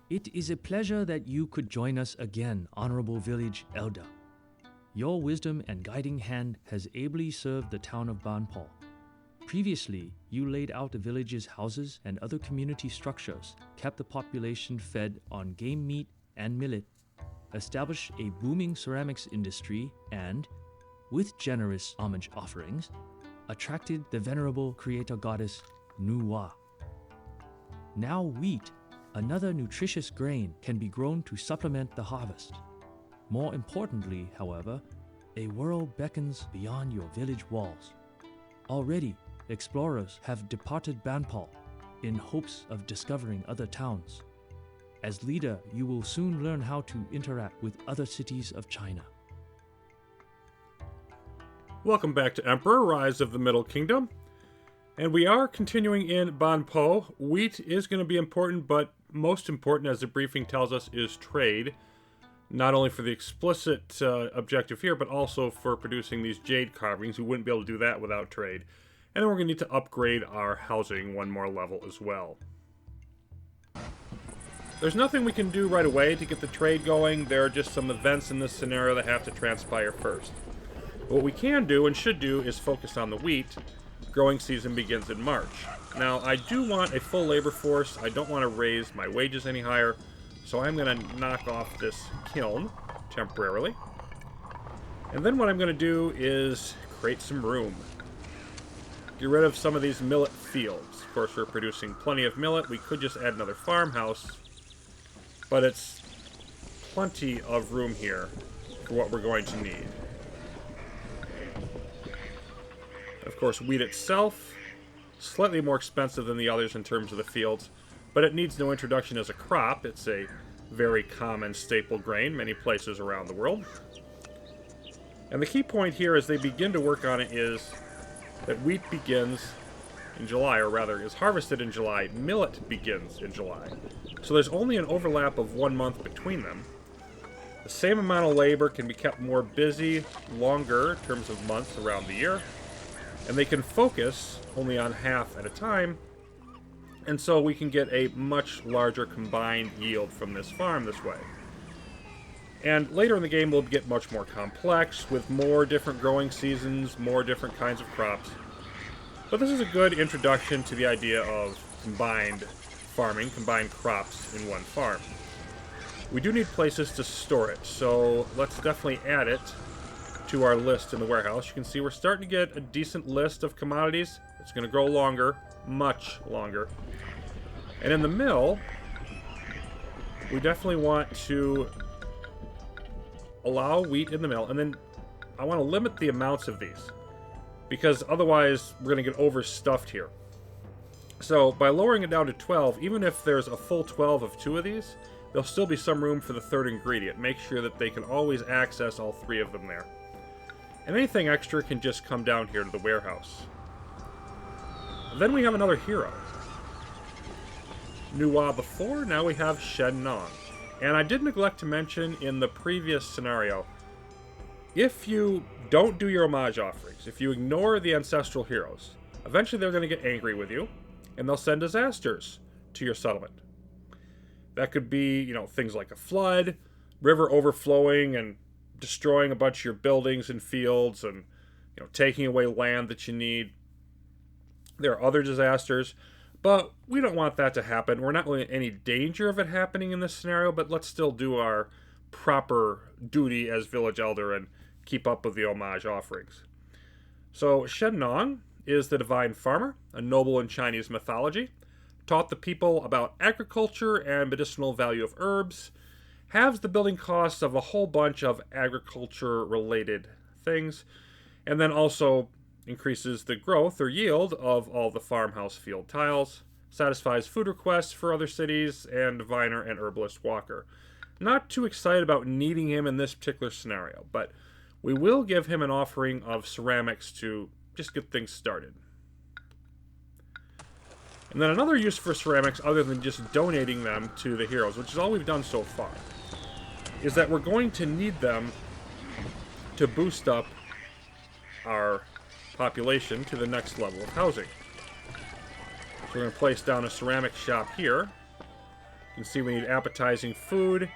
It is a pleasure that you could join us again, Honorable Village Elder. Your wisdom and guiding hand has ably served the town of Banpo. Previously, you laid out the village's houses and other community structures, kept the population fed on game meat and millet, established a booming ceramics industry, and, with generous homage offerings, attracted the venerable creator goddess Nuwa. Now wheat, another nutritious grain, can be grown to supplement the harvest. More importantly, however, a world beckons beyond your village walls. Already, explorers have departed Banpo in hopes of discovering other towns. As leader, you will soon learn how to interact with other cities of China. Welcome back to Emperor, Rise of the Middle Kingdom. And we are continuing in Banpo. Wheat is going to be important, but most important, as the briefing tells us, is trade. Not only for the explicit objective here, but also for producing these jade carvings. We wouldn't be able to do that without trade. And then we're going to need to upgrade our housing one more level as well. There's nothing we can do right away to get the trade going. There are just some events in this scenario that have to transpire first. What we can do and should do is focus on the wheat. Growing season begins in March. Now, I do want a full labor force. I don't want to raise my wages any higher, so I'm going to knock off this kiln temporarily. And then what I'm going to do is create some room. Get rid of some of these millet fields. Of course, we're producing plenty of millet. We could just add another farmhouse, but it's plenty of room here for what we're going to need. Of course, wheat itself, slightly more expensive than the others in terms of the fields, but it needs no introduction as a crop. It's a very common staple grain many places around the world. And the key point here as they begin to work on it is that wheat begins in July, or rather is harvested in July. Millet begins in July. So there's only an overlap of 1 month between them. The same amount of labor can be kept more busy longer in terms of months around the year. And they can focus only on half at a time, and so we can get a much larger combined yield from this farm this way. And later in the game we'll get much more complex, with more different growing seasons, more different kinds of crops. But this is a good introduction to the idea of combined farming, combined crops in one farm. We do need places to store it, so let's definitely add it to our list in the warehouse. You can see we're starting to get a decent list of commodities. It's going to grow longer, much longer. And in the mill, we definitely want to allow wheat in the mill, and then I want to limit the amounts of these, because otherwise we're going to get overstuffed here. So by lowering it down to 12, even if there's a full 12 of 2 of these, there'll still be some room for the third ingredient. Make sure that they can always access all 3 of them there. And anything extra can just come down here to the warehouse. Then we have another hero. Nuwa before, now we have Shen Nong. And I did neglect to mention in the previous scenario, if you don't do your homage offerings, if you ignore the ancestral heroes, eventually they're going to get angry with you, and they'll send disasters to your settlement. That could be, things like a flood, river overflowing, and destroying a bunch of your buildings and fields, and taking away land that you need. There are other disasters, but we don't want that to happen. We're not really in any danger of it happening in this scenario, but let's still do our proper duty as village elder and keep up with the homage offerings. So Shen Nong is the divine farmer, a noble in Chinese mythology, taught the people about agriculture and medicinal value of herbs, halves the building costs of a whole bunch of agriculture-related things, and then also increases the growth or yield of all the farmhouse field tiles, satisfies food requests for other cities, and diviner and herbalist Walker. Not too excited about needing him in this particular scenario, but we will give him an offering of ceramics to just get things started. And then another use for ceramics, other than just donating them to the heroes, which is all we've done so far, is that we're going to need them to boost up our population to the next level of housing. So we're going to place down a ceramic shop here. can see we need appetizing food,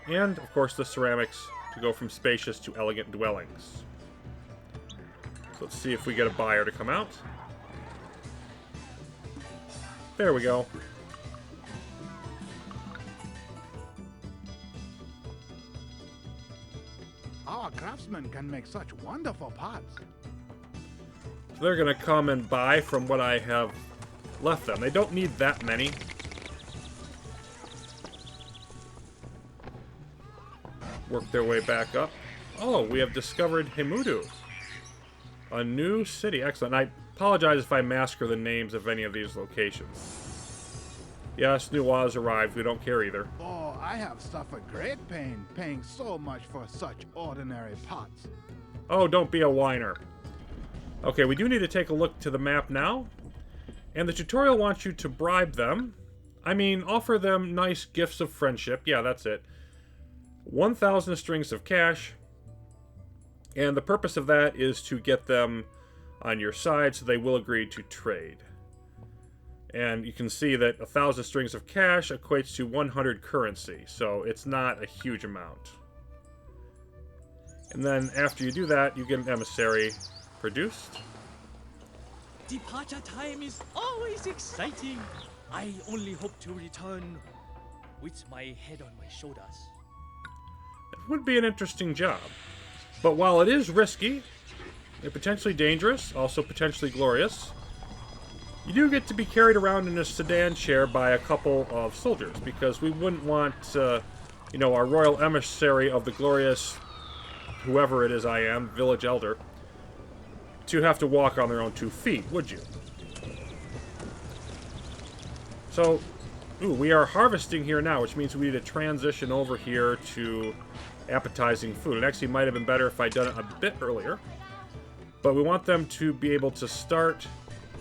and, of course, the ceramics to go from spacious to elegant dwellings. So let's see if we get a buyer to come out. There we go. Our craftsmen can make such wonderful pots. So they're going to come and buy from what I have left them. They don't need that many. Work their way back up. Oh, we have discovered Himudu. A new city. Excellent. I apologize if I massacre the names of any of these locations. Yes, Nua's arrived. We don't care either. Oh, I have suffered great pain paying so much for such ordinary pots. Oh, don't be a whiner. Okay, we do need to take a look to the map now. And the tutorial wants you to bribe them. I mean, offer them nice gifts of friendship. Yeah, that's it. 1,000 strings of cash. And the purpose of that is to get them on your side so they will agree to trade. And you can see that 1,000 strings of cash equates to 100 currency, so it's not a huge amount. And then after you do that, you get an emissary produced. Departure time is always exciting. I only hope to return with my head on my shoulders. It would be an interesting job. But while it is risky, and potentially dangerous, also potentially glorious, you do get to be carried around in a sedan chair by a couple of soldiers, because we wouldn't want, you know, our royal emissary of the glorious, whoever it is I am, village elder, to have to walk on their own 2 feet, would you? So, we are harvesting here now, which means we need to transition over here to appetizing food. It actually might have been better if I'd done it a bit earlier. But we want them to be able to start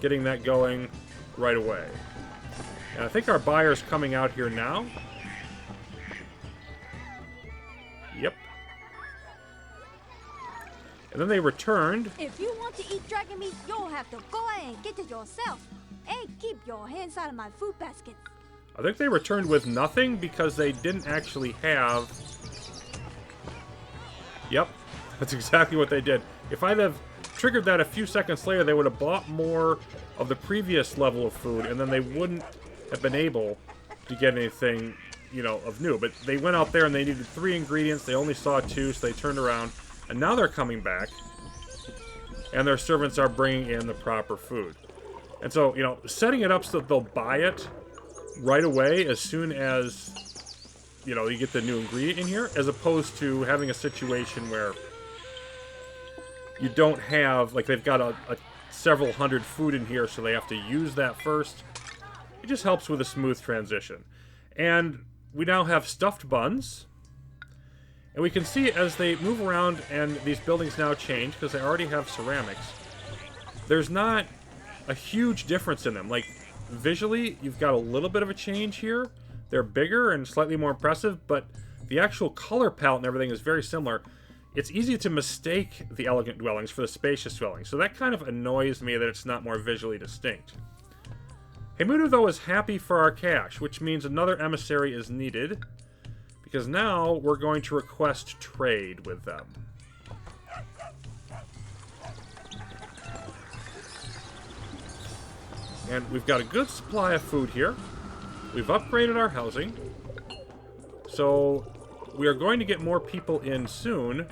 getting that going right away. And I think our buyer's coming out here now. Yep. And then they returned. If you want to eat dragon meat, you'll have to go and get it yourself. And keep your hands out of my food basket. I think they returned with nothing because they didn't actually have... Yep, that's exactly what they did. If I'd have triggered that a few seconds later, they would have bought more of the previous level of food, and then they wouldn't have been able to get anything, you know, of new. But they went out there and they needed 3 ingredients. They only saw 2, so they turned around. And now they're coming back, and their servants are bringing in the proper food. And so, you know, setting it up so that they'll buy it right away as soon as, you know, you get the new ingredient in here, as opposed to having a situation where you don't have, like, they've got a several hundred food in here, so they have to use that first. It just helps with a smooth transition. And we now have stuffed buns. And we can see as they move around and these buildings now change, because they already have ceramics, there's not a huge difference in them. Like, visually, you've got a little bit of a change here. They're bigger and slightly more impressive, but the actual color palette and everything is very similar. It's easy to mistake the elegant dwellings for the spacious dwellings, so that kind of annoys me that it's not more visually distinct. Himudu, though, is happy for our cash, which means another emissary is needed, because now we're going to request trade with them. And we've got a good supply of food here. We've upgraded our housing. So we are going to get more people in soon.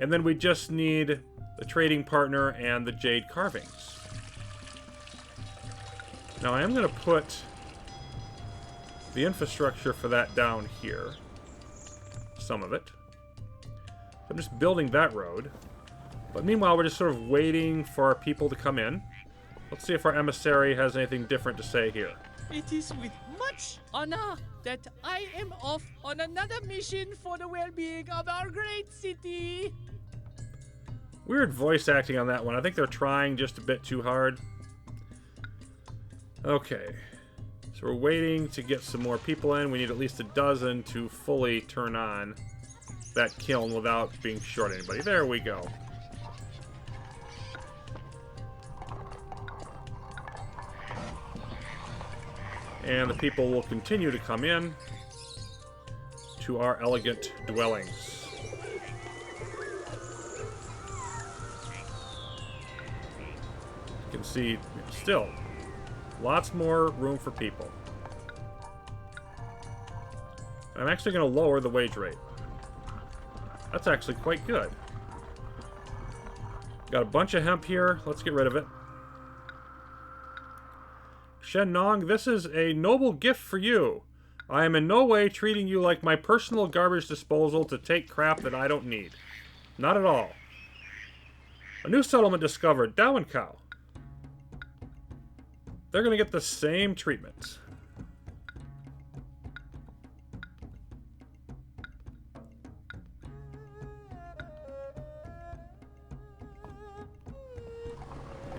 And then we just need the trading partner and the jade carvings. Now I am going to put the infrastructure for that down here. Some of it. I'm just building that road. But meanwhile, we're just sort of waiting for our people to come in. Let's see if our emissary has anything different to say here. It is with much honor that I am off on another mission for the well-being of our great city. Weird voice acting on that one. I think they're trying just a bit too hard. Okay. So we're waiting to get some more people in. We need at least a dozen to fully turn on that kiln without being short anybody. There we go. And the people will continue to come in to our elegant dwellings. You can see still lots more room for people. I'm actually going to lower the wage rate. That's actually quite good. Got a bunch of hemp here. Let's get rid of it. Shen Nong, this is a noble gift for you. I am in no way treating you like my personal garbage disposal to take crap that I don't need. Not at all. A new settlement discovered, Dow and Cow. They're going to get the same treatment.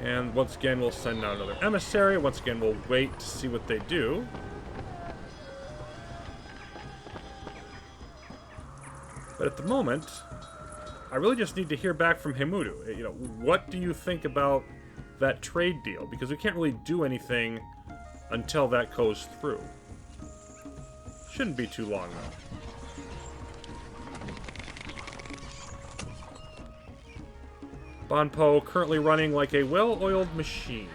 And once again, we'll send out another emissary. Once again, we'll wait to see what they do. But at the moment, I really just need to hear back from Hemudu. You know, what do you think about that trade deal? Because we can't really do anything until that goes through. Shouldn't be too long, though. Banpo currently running like a well-oiled machine.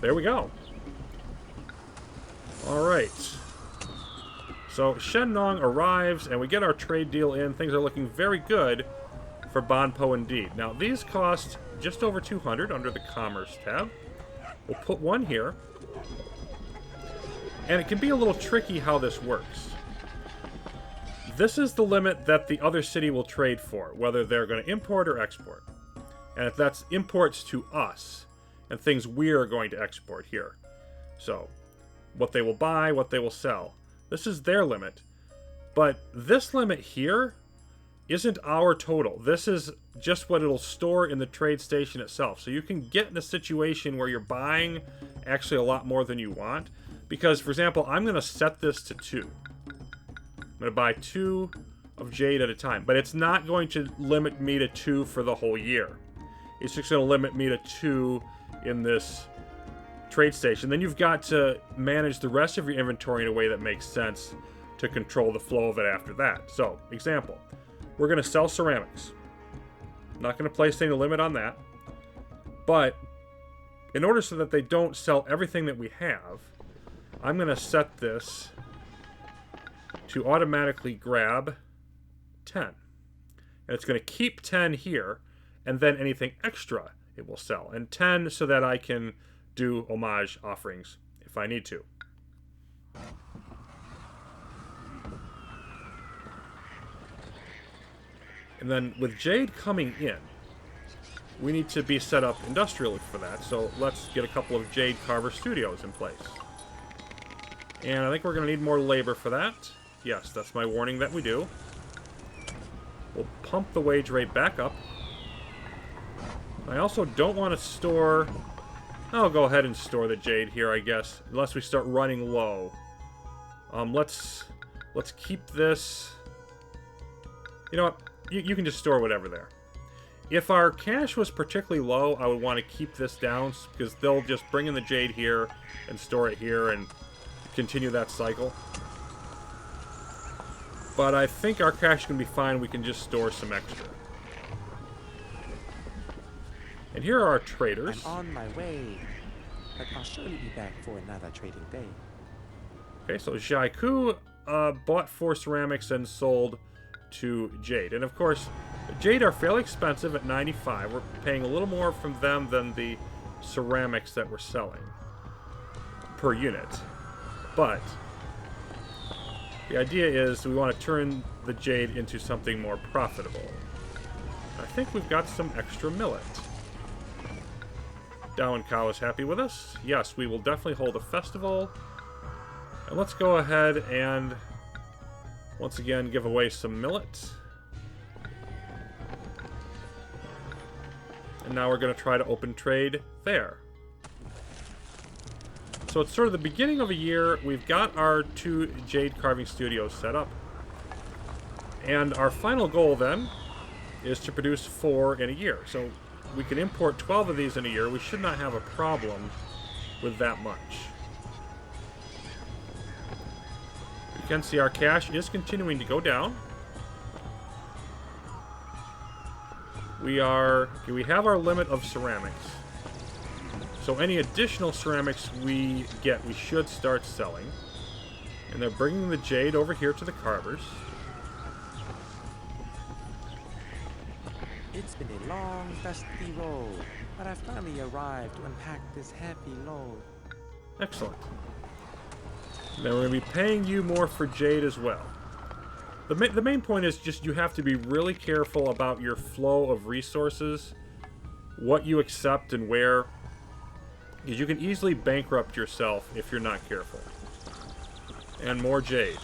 There we go. Alright. So Shen Nong arrives and we get our trade deal in. Things are looking very good for Banpo indeed. Now these cost just over 200 under the Commerce tab. We'll put one here. And it can be a little tricky how this works. This is the limit that the other city will trade for, whether they're going to import or export. And if that's imports to us, and things we're going to export here. So, what they will buy, what they will sell. This is their limit. But this limit here isn't our total. This is just what it'll store in the trade station itself. So you can get in a situation where you're buying actually a lot more than you want. Because, for example, I'm going to set this to 2. I'm going to buy 2 of jade at a time. But it's not going to limit me to 2 for the whole year. It's just going to limit me to 2 in this trade station. Then you've got to manage the rest of your inventory in a way that makes sense to control the flow of it after that. So, example. We're going to sell ceramics. Not going to place any limit on that. But in order so that they don't sell everything that we have, I'm going to set this to automatically grab 10. And it's going to keep 10 here, and then anything extra it will sell. And 10 so that I can do homage offerings if I need to. And then with jade coming in, we need to be set up industrially for that. So let's get a couple of jade carver studios in place. And I think we're going to need more labor for that. Yes, that's my warning that we do. We'll pump the wage rate back up. I also don't want to store... I'll go ahead and store the jade here, I guess, unless we start running low. Let's keep this... You know what? You can just store whatever there. If our cash was particularly low, I would want to keep this down, because they'll just bring in the jade here and store it here and continue that cycle. But I think our cash is going to be fine. We can just store some extra. And here are our traders. I'm on my way, but I'll surely be back for another trading day. Okay, so Jaiku bought 4 ceramics and sold to Jade. And of course, Jade are fairly expensive at 95. We're paying a little more from them than the ceramics that we're selling per unit. But the idea is we want to turn the jade into something more profitable. I think we've got some extra millet. Dow and Cow is happy with us. Yes, we will definitely hold a festival. And let's go ahead and once again give away some millet. And now we're going to try to open trade there. So it's sort of the beginning of a year. We've got our 2 jade carving studios set up. And our final goal then is to produce 4 in a year. So we can import 12 of these in a year. We should not have a problem with that much. You can see our cash is continuing to go down. We have our limit of ceramics. So any additional ceramics we get, we should start selling. And they're bringing the jade over here to the carvers. It's been a long, dusty road, but I finally arrived to unpack this heavy load. Excellent. Then we're going to be paying you more for jade as well. The main point is just you have to be really careful about your flow of resources, what you accept and where, because you can easily bankrupt yourself if you're not careful. And more jade.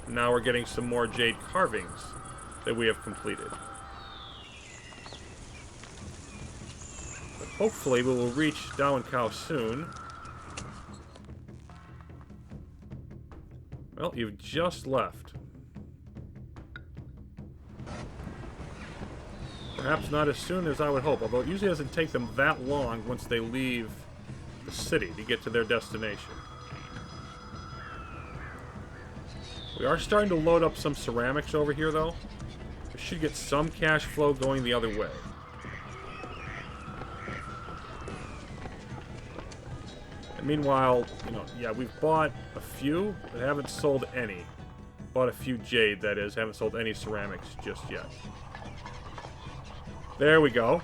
Now we're getting some more jade carvings that we have completed. But hopefully we will reach Banpo soon. Well, you've just left. Perhaps not as soon as I would hope, although it usually doesn't take them that long once they leave the city to get to their destination. We are starting to load up some ceramics over here, though. We should get some cash flow going the other way. And meanwhile, yeah, we've bought a few, but haven't sold any. Bought a few jade, that is. Haven't sold any ceramics just yet. There we go.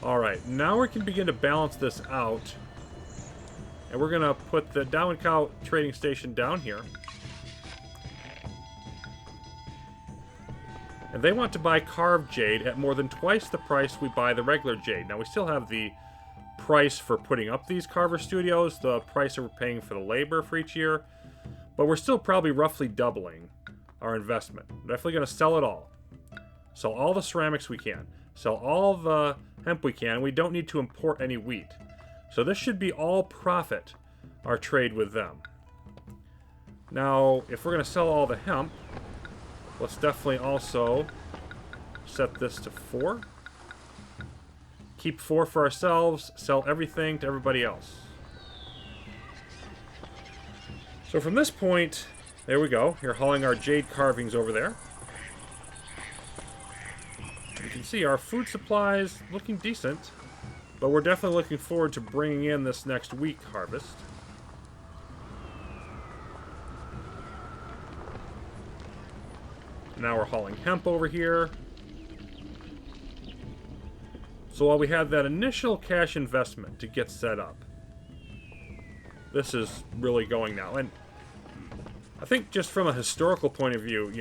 Alright, now we can begin to balance this out. And we're going to put the Banpo trading station down here. And they want to buy carved jade at more than twice the price we buy the regular jade. Now, we still have the price for putting up these carver studios, the price that we're paying for the labor for each year. But we're still probably roughly doubling our investment. We're definitely going to sell it all. Sell all the ceramics we can. Sell all the hemp we can. We don't need to import any wheat. So this should be all profit, our trade with them. Now, if we're going to sell all the hemp, let's definitely also set this to 4. Keep 4 for ourselves, sell everything to everybody else. So from this point, there we go. You're hauling our jade carvings over there. You can see our food supplies looking decent. But we're definitely looking forward to bringing in this next wheat harvest. Now we're hauling hemp over here. So while we had that initial cash investment to get set up, this is really going now. And I think just from a historical point of view,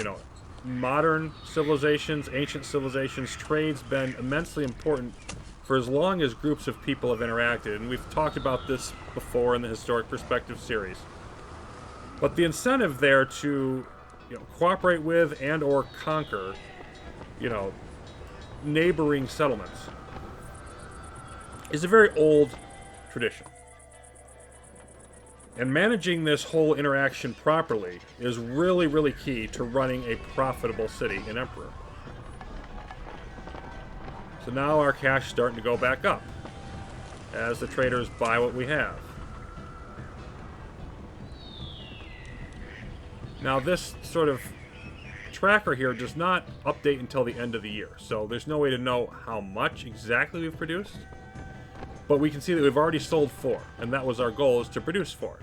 modern civilizations, ancient civilizations, trade's been immensely important for as long as groups of people have interacted, and we've talked about this before in the Historic Perspective series. But the incentive there to, cooperate with and or conquer, neighboring settlements is a very old tradition. And managing this whole interaction properly is really, really key to running a profitable city in Emperor. So now our cash is starting to go back up as the traders buy what we have. Now this sort of tracker here does not update until the end of the year, so there's no way to know how much exactly we've produced. But we can see that we've already sold 4, and that was our goal, is to produce 4.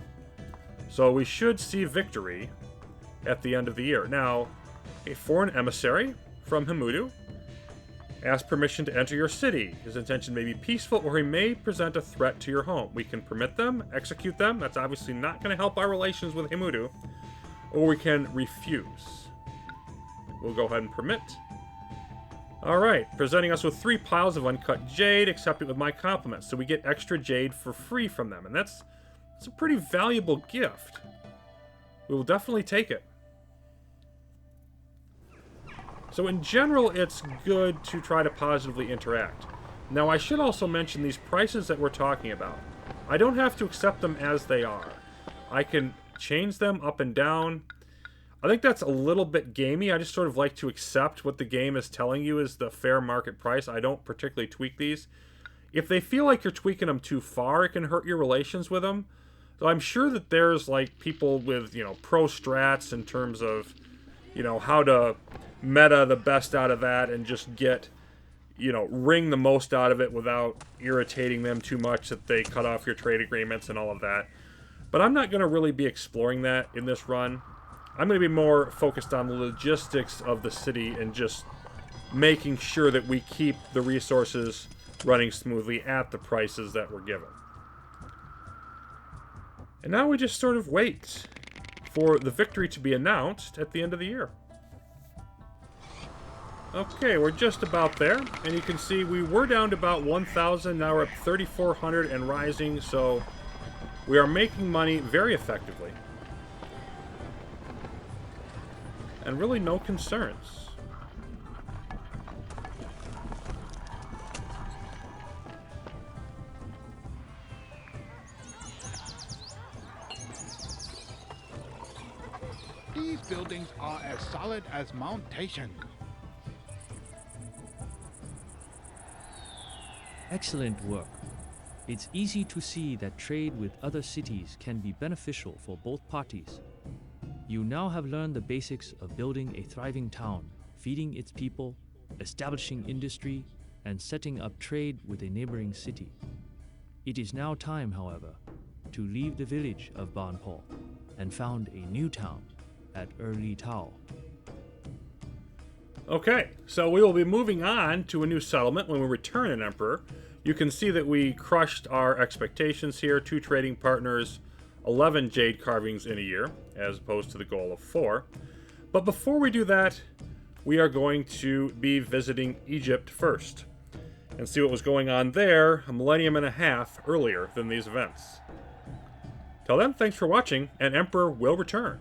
So we should see victory at the end of the year. Now, a foreign emissary from Himudu asks permission to enter your city. His intention may be peaceful, or he may present a threat to your home. We can permit them, execute them. That's obviously not going to help our relations with Himudu. Or we can refuse. We'll go ahead and permit. Alright, presenting us with 3 piles of uncut jade. Accept it with my compliments. So we get extra jade for free from them. And that's a pretty valuable gift. We will definitely take it. So in general, it's good to try to positively interact. Now, I should also mention these prices that we're talking about. I don't have to accept them as they are. I can change them up and down. I think that's a little bit gamey. I just sort of like to accept what the game is telling you is the fair market price. I don't particularly tweak these. If they feel like you're tweaking them too far, it can hurt your relations with them. So I'm sure that there's like people with, pro strats in terms of, how to meta the best out of that and just get, wring the most out of it without irritating them too much that they cut off your trade agreements and all of that. But I'm not going to really be exploring that in this run. I'm going to be more focused on the logistics of the city and just making sure that we keep the resources running smoothly at the prices that we're given. And now we just sort of wait for the victory to be announced at the end of the year. Okay, we're just about there, and you can see we were down to about 1,000, now we're up 3,400 and rising, so we are making money very effectively. And really no concerns. These buildings are as solid as mountains. Excellent work. It's easy to see that trade with other cities can be beneficial for both parties. You now have learned the basics of building a thriving town, feeding its people, establishing industry, and setting up trade with a neighboring city. It is now time, however, to leave the village of Banpo and found a new town at Early Tao. Okay, so we will be moving on to a new settlement when we return an emperor. You can see that we crushed our expectations here. 2 trading partners, 11 jade carvings in a year, as opposed to the goal of 4. But before we do that, we are going to be visiting Egypt first and see what was going on there a millennium and a half earlier than these events. Till then, thanks for watching, and Emperor will return.